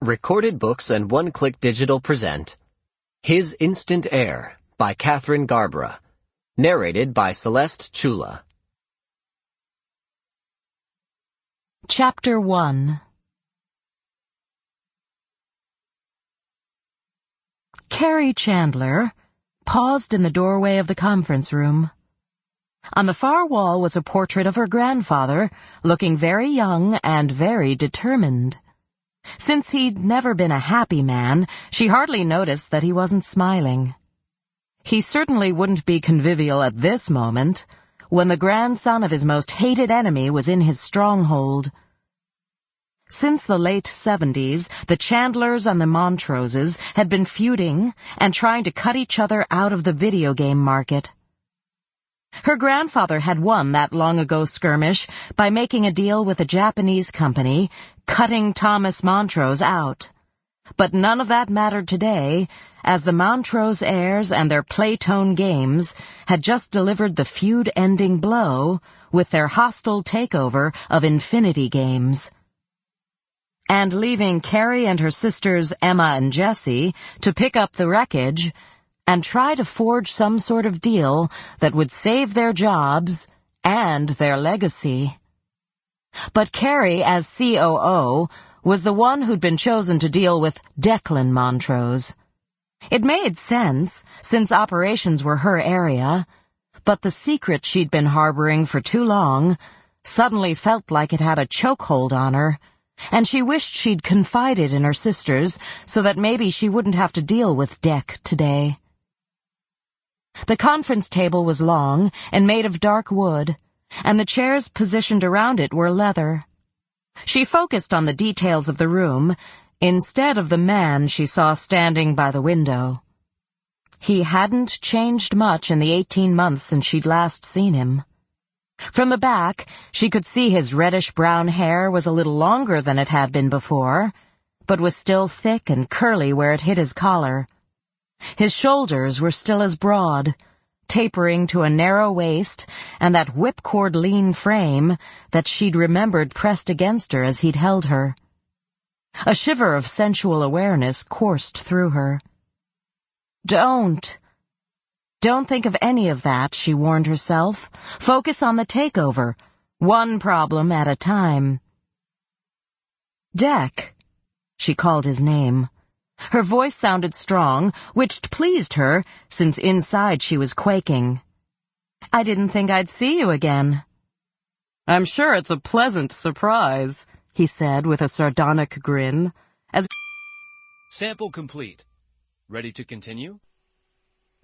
Recorded Books and One-Click Digital present His Instant Heir by Katherine Garbera. Narrated by Celeste Ciulla. Chapter 1. Cari Chandler paused in the doorway of the conference room. On the far wall was a portrait of her grandfather, looking very young and very determined. Since he'd never been a happy man, she hardly noticed that he wasn't smiling. He certainly wouldn't be convivial at this moment, when the grandson of his most hated enemy was in his stronghold. Since the late 70s, the Chandlers and the Montroses had been feuding and trying to cut each other out of the video game market. Her grandfather had won that long-ago skirmish by making a deal with a Japanese company, cutting Thomas Montrose out. But none of that mattered today, as the Montrose heirs and their Playtone games had just delivered the feud-ending blow with their hostile takeover of Infinity Games. And leaving Cari and her sisters Emma and Jessie to pick up the wreckage and try to forge some sort of deal that would save their jobs and their legacy. But Cari, as COO, was the one who'd been chosen to deal with Declan Montrose. It made sense, since operations were her area, but the secret she'd been harboring for too long suddenly felt like it had a chokehold on her, and she wished she'd confided in her sisters so that maybe she wouldn't have to deal with Dec today. The conference table was long and made of dark wood, and the chairs positioned around it were leather. She focused on the details of the room instead of the man she saw standing by the window. He hadn't changed much in the 18 months since she'd last seen him. From the back, she could see his reddish-brown hair was a little longer than it had been before, but was still thick and curly where it hit his collar. His shoulders were still as broad, tapering to a narrow waist and that whipcord lean frame that she'd remembered pressed against her as he'd held her. A shiver of sensual awareness coursed through her. Don't think of any of that, she warned herself. Focus on the takeover, one problem at a time. Dec, she called his name. Her voice sounded strong, which pleased her, since inside she was quaking. I didn't think I'd see you again. I'm sure it's a pleasant surprise, he said with a sardonic grin, as Sample complete. Ready to continue?